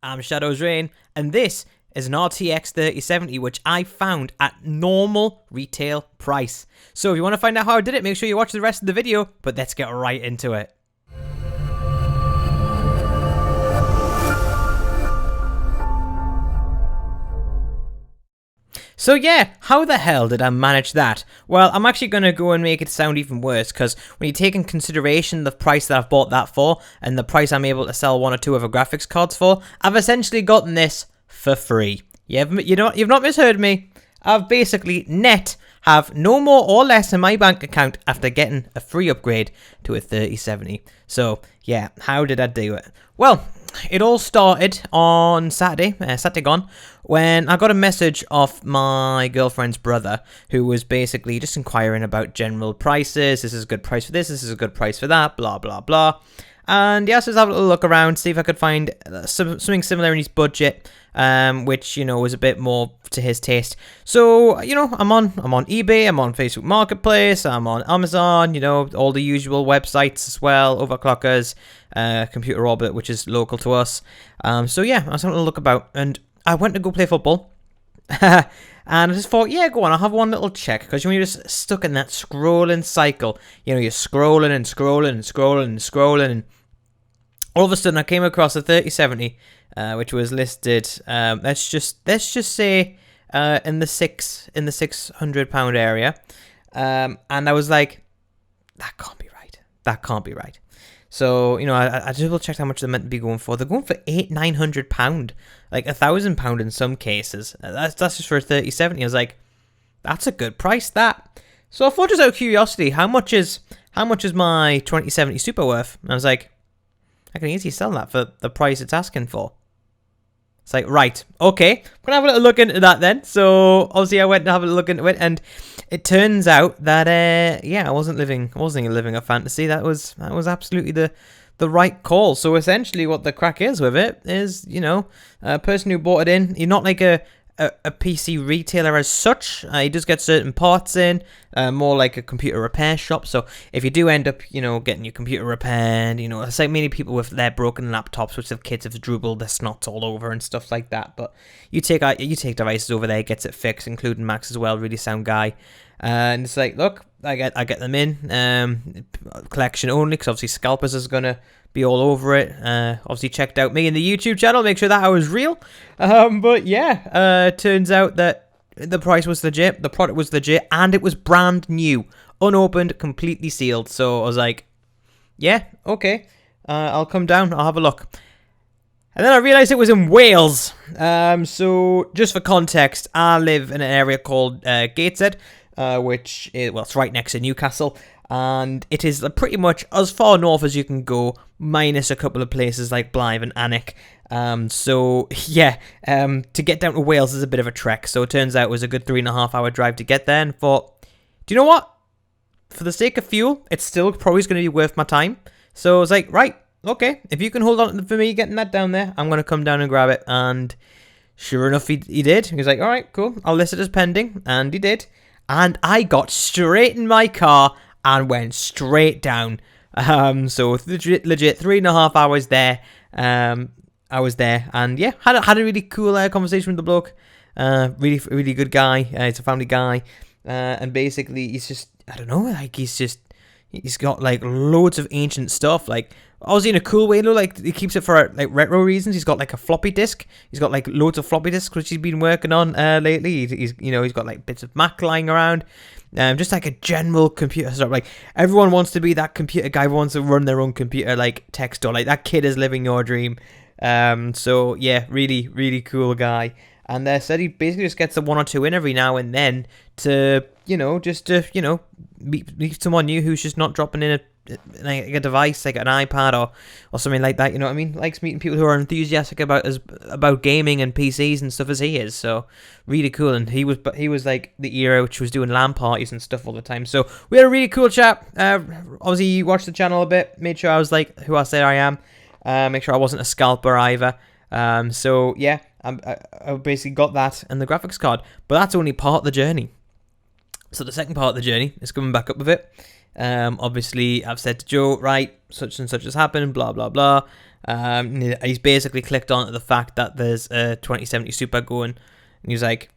I'm Shadow's Rain, and this is an RTX 3070, which I found at normal retail price. So if you want to find out how I did it, make sure you watch the rest of the video, but let's get right into it. So yeah, how the hell did I manage that? Well, I'm actually going to go and make it sound even worse, because when you take in consideration the price that I've bought that for, and the price I'm able to sell one or two other graphics cards for, I've essentially gotten this for free. You've not misheard me. I've basically have no more or less in my bank account after getting a free upgrade to a 3070. So yeah, how did I do it? Well, it all started on Saturday gone, when I got a message off my girlfriend's brother, who was basically just inquiring about general prices. This is a good price for this is a good price for that, blah, blah, blah. And yeah, so I was having a little look around, see if I could find something similar in his budget, which, you know, was a bit more to his taste. So, you know, I'm on eBay, I'm on Facebook Marketplace, I'm on Amazon, you know, all the usual websites as well, overclockers, Computer Orbit, which is local to us. So yeah, I was having a look about, and I went to go play football. And I just thought, yeah, go on, I'll have one little check, because when you're just stuck in that scrolling cycle, you know, you're scrolling and scrolling and scrolling and scrolling, and all of a sudden I came across a 3070, which was listed, let's just say, in the £600 area, and I was like, that can't be right. So, you know, I double checked how much they're meant to be going for. They're going for £900, like £1,000 in some cases. That's just for a 3070. I was like, that's a good price, that. So I thought, just out of curiosity, how much is my 2070 Super worth? And I was like, I can easily sell that for the price it's asking for. It's like, right, okay, I'm gonna have a little look into that then. So obviously I went to have a look into it, and it turns out that yeah, I wasn't living a fantasy. That was absolutely the right call. So essentially, what the crack is with it is, you know, a person who bought it in, you're not like a PC retailer as such. He does get certain parts in, more like a computer repair shop. So if you do end up, you know, getting your computer repaired, you know, it's like many people with their broken laptops, which have kids have dribbled their snots all over and stuff like that. But you take devices over there, gets it fixed, including Max as well, really sound guy. And it's like, look, I get them in, collection only, because obviously Scalpers is gonna be all over it. Obviously checked out me in the YouTube channel, make sure that I was real. But yeah, turns out that the price was legit, the product was legit, and it was brand new, unopened, completely sealed. So I was like, yeah, okay, I'll come down, I'll have a look. And then I realised it was in Wales. So just for context, I live in an area called Gateshead, which is, well, it's right next to Newcastle. And it is pretty much as far north as you can go, minus a couple of places like Blythe and Alnwick. So yeah, to get down to Wales is a bit of a trek. So it turns out it was a good 3.5 hour drive to get there. And thought, do you know what? For the sake of fuel, it's still probably going to be worth my time. So I was like, right, okay, if you can hold on for me getting that down there, I'm going to come down and grab it. And sure enough, he did. He was like, all right, cool, I'll list it as pending. And he did. And I got straight in my car and went straight down. So legit 3.5 hours there. I was there, and yeah, had a really cool conversation with the bloke. Really good guy. He's a family guy, and basically he's just, I don't know, like he's got like loads of ancient stuff, like obviously in a cool way, though. Like he keeps it for like retro reasons. He's got like a floppy disk. He's got like loads of floppy disks which he's been working on lately. He's got like bits of Mac lying around. Just like a general computer stuff. Like everyone wants to be that computer guy who wants to run their own computer like tech store. Like that kid is living your dream. So yeah, really cool guy. And they said he basically just gets a one or two in every now and then to, you know, just to, you know, meet someone new who's just not dropping in a device like an iPad or something like that. You know what I mean? Likes meeting people who are enthusiastic about gaming and PCs and stuff as he is. So really cool. And he was like the era which was doing LAN parties and stuff all the time. So we had a really cool chat. Obviously watched the channel a bit, made sure I was like who I said I am. Make sure I wasn't a scalper either. So yeah, I basically got that and the graphics card, but that's only part of the journey. So the second part of the journey is coming back up with it. Obviously, I've said to Joe, right, such and such has happened, blah, blah, blah. He's basically clicked on to the fact that there's a 2070 Super going, and he's like,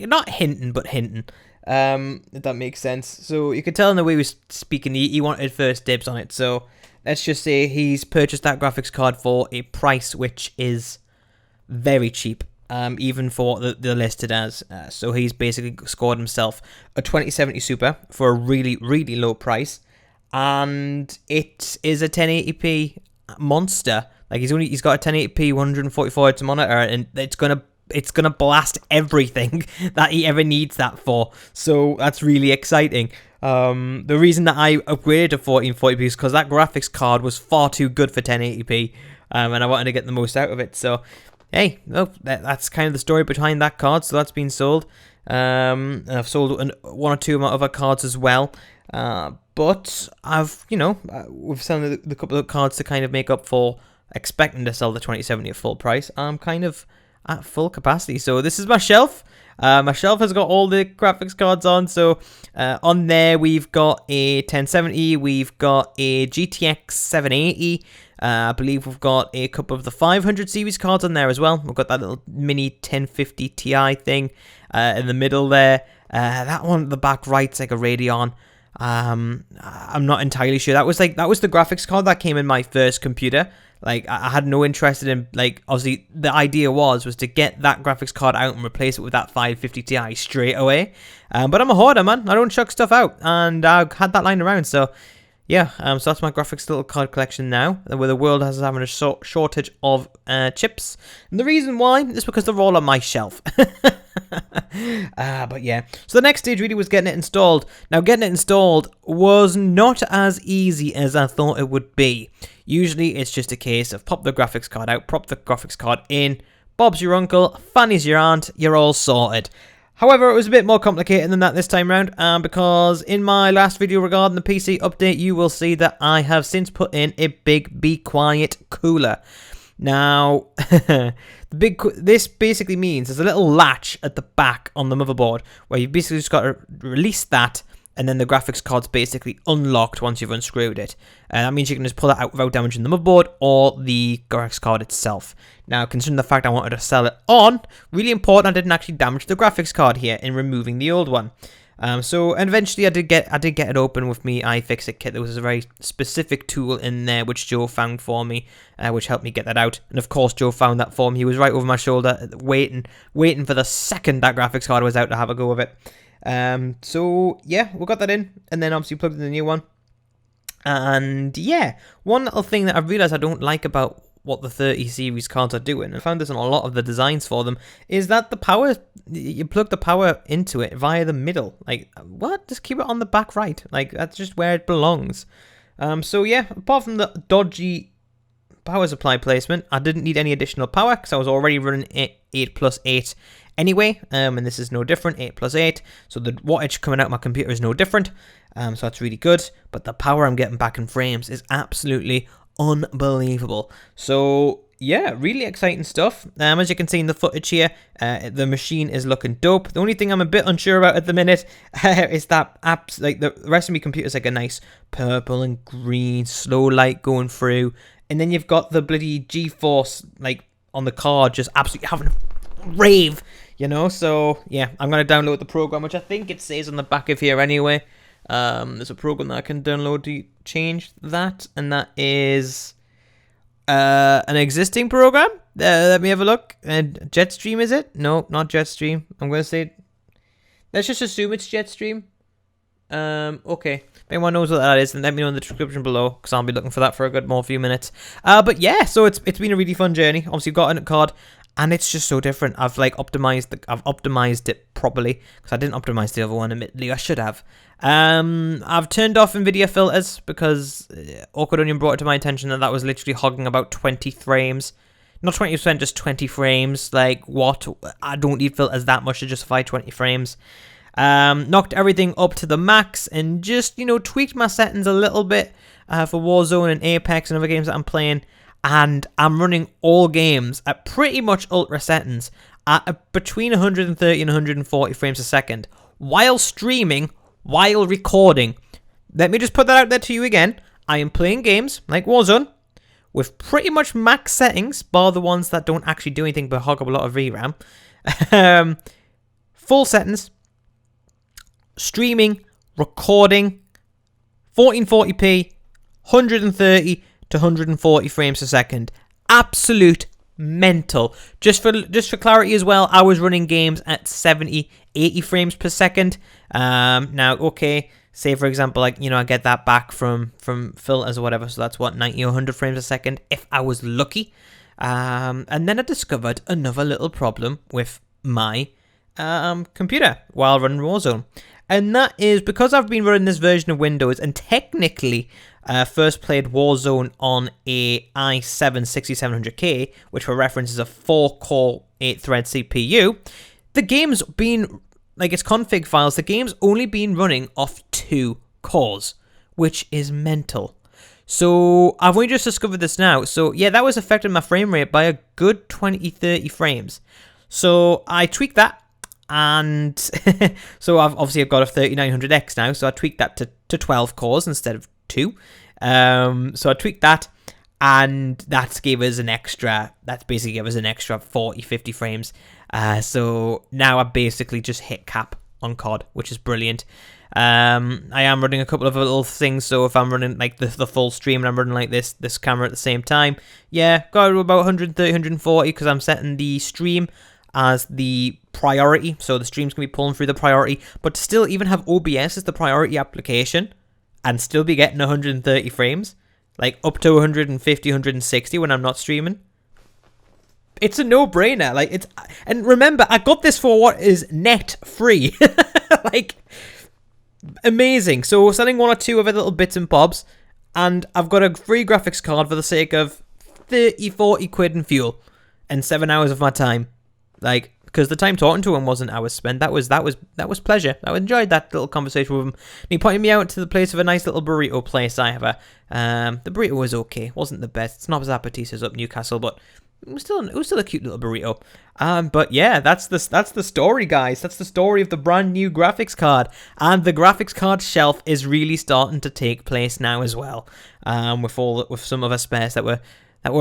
not hinting, but hinting. If that makes sense. So you could tell in the way he was speaking, he wanted first dibs on it. So let's just say he's purchased that graphics card for a price which is very cheap, even for what they're listed as. So he's basically scored himself a 2070 Super for a really, really low price, and it is a 1080p monster. Like he's got a 1080p 144 Hz monitor, and it's gonna blast everything that he ever needs that for. So that's really exciting. The reason that I upgraded to 1440p is because that graphics card was far too good for 1080p, and I wanted to get the most out of it. So hey, well, that's kind of the story behind that card. So that's been sold. And I've sold one or two of my other cards as well. But I've, with selling the couple of cards to kind of make up for expecting to sell the 2070 at full price, I'm kind of at full capacity. So this is my shelf. My shelf has got all the graphics cards on. So on there we've got a 1070, we've got a GTX 780. I believe we've got a couple of the 500 series cards on there as well. We've got that little mini 1050 Ti thing in the middle there. That one at the back right's like a Radeon. I'm not entirely sure. That was the graphics card that came in my first computer. Like, I had no interest in, like, obviously the idea was to get that graphics card out and replace it with that 550 Ti straight away. But I'm a hoarder, man. I don't chuck stuff out, and I had that lying around. So yeah, so that's my graphics little card collection now, where the world has having a shortage of chips. And the reason why is because they're all on my shelf. But yeah, so the next stage really was getting it installed. Now, getting it installed was not as easy as I thought it would be. Usually it's just a case of pop the graphics card out, prop the graphics card in, Bob's your uncle, Fanny's your aunt, you're all sorted. However, it was a bit more complicated than that this time round, because in my last video regarding the PC update, you will see that I have since put in a big Be Quiet cooler. Now, this basically means there's a little latch at the back on the motherboard where you've basically just got to release that, and then the graphics card's basically unlocked once you've unscrewed it. And that means you can just pull that out without damaging the motherboard or the graphics card itself. Now, considering the fact I wanted to sell it on, really important I didn't actually damage the graphics card here in removing the old one. So eventually I did get it open with me iFixit kit. There was a very specific tool in there which Joe found for me, which helped me get that out. And of course Joe found that for me. He was right over my shoulder, waiting for the second that graphics card was out to have a go of it. So yeah, we got that in, and then obviously plugged in the new one. And yeah, one little thing that I've realized I don't like about what the 30 series cards are doing, and I found this on a lot of the designs for them, is that the power, you plug the power into it via the middle. Like, what? Just keep it on the back right. Like, that's just where it belongs. So yeah, apart from the dodgy power supply placement, I didn't need any additional power because I was already running 8+8 anyway, and this is no different, 8+8, so the wattage coming out of my computer is no different, so that's really good. But the power I'm getting back in frames is absolutely unbelievable. So yeah, really exciting stuff. As you can see in the footage here, the machine is looking dope. The only thing I'm a bit unsure about at the minute is that like the rest of my computer is like a nice purple and green slow light going through, and then you've got the bloody GeForce like on the card just absolutely having a rave, so yeah, I'm going to download the program, which I think it says on the back of here anyway. There's a program that I can download to change that, and that is an existing program. Let me have a look. Jetstream, is it? No, not Jetstream. I'm going to say, let's just assume it's Jetstream. Okay. If anyone knows what that is, then let me know in the description below, because I'll be looking for that for a good more few minutes. But yeah, so it's been a really fun journey. Obviously, you've got a card, and it's just so different. I've optimized it properly, because I didn't optimize the other one, admittedly. I should have. I've turned off NVIDIA filters because Awkward Onion brought it to my attention that was literally hogging about 20 frames. Not 20%, just 20 frames. Like, what? I don't need filters that much to justify 20 frames. Knocked everything up to the max and just, tweaked my settings a little bit for Warzone and Apex and other games that I'm playing. And I'm running all games at pretty much ultra settings at between 130 and 140 frames a second while streaming, while recording. Let me just put that out there to you again. I am playing games like Warzone with pretty much max settings, bar the ones that don't actually do anything but hog up a lot of VRAM. Full settings, streaming, recording, 1440p, 130 to 140 frames per second. Absolute mental. Just for clarity as well, I was running games at 70, 80 frames per second. Now, okay, say for example, like, you know, I get that back from filters or whatever, so that's what, 90 or 100 frames a second if I was lucky. And then I discovered another little problem with my computer while running Warzone. And that is because I've been running this version of Windows and technically first played Warzone on a i7-6700K, which for reference is a 4-core, 8-thread CPU. The game's been, like its config files, the game's only been running off 2 cores, which is mental. So I've only just discovered this now. So yeah, that was affecting my frame rate by a good 20-30 frames. So I tweaked that. And so I've got a 3900X now, so I tweaked that to 12 cores instead of 2. So I tweaked that, and that's basically gave us an extra 40-50 frames. So now I basically just hit cap on COD, which is brilliant. I am running a couple of little things, so if I'm running like the full stream and I'm running like this camera at the same time, yeah, got to about 130, 140 because I'm setting the stream as the priority, so the stream's going to be pulling through the priority, but to still even have OBS as the priority application and still be getting 130 frames, like up to 150, 160 when I'm not streaming, it's a no-brainer. Like, it's, and remember, I got this for what is net free. Like, amazing. So we're selling 1 or 2 of the little bits and bobs, and I've got a free graphics card for the sake of 30, 40 quid in fuel and 7 hours of my time. Like, because the time talking to him wasn't hours spent. That was pleasure. I enjoyed that little conversation with him. And he pointed me out to the place of a nice little burrito place I have. The burrito was okay. Wasn't the best. It's not as Appetizers up Newcastle, but it was still a cute little burrito. But yeah, that's the story, guys. That's the story of the brand new graphics card, and the graphics card shelf is really starting to take place now as well. With some of the spares that we're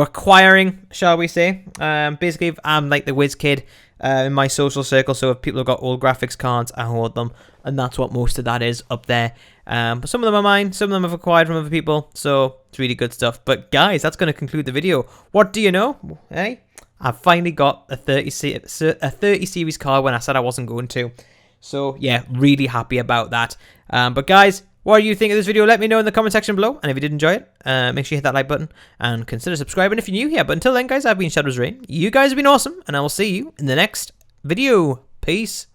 acquiring, shall we say. Basically, I'm like the whiz kid in my social circle, so if people have got old graphics cards, I hoard them, and that's what most of that is up there. But some of them are mine, some of them I've acquired from other people, so it's really good stuff. But guys, that's going to conclude the video. What do you know? Hey, I finally got a 30 series card when I said I wasn't going to. So yeah, really happy about that. But guys, what do you think of this video? Let me know in the comment section below. And if you did enjoy it, make sure you hit that like button and consider subscribing if you're new here. But until then, guys, I've been Shadows Rain. You guys have been awesome, and I will see you in the next video. Peace.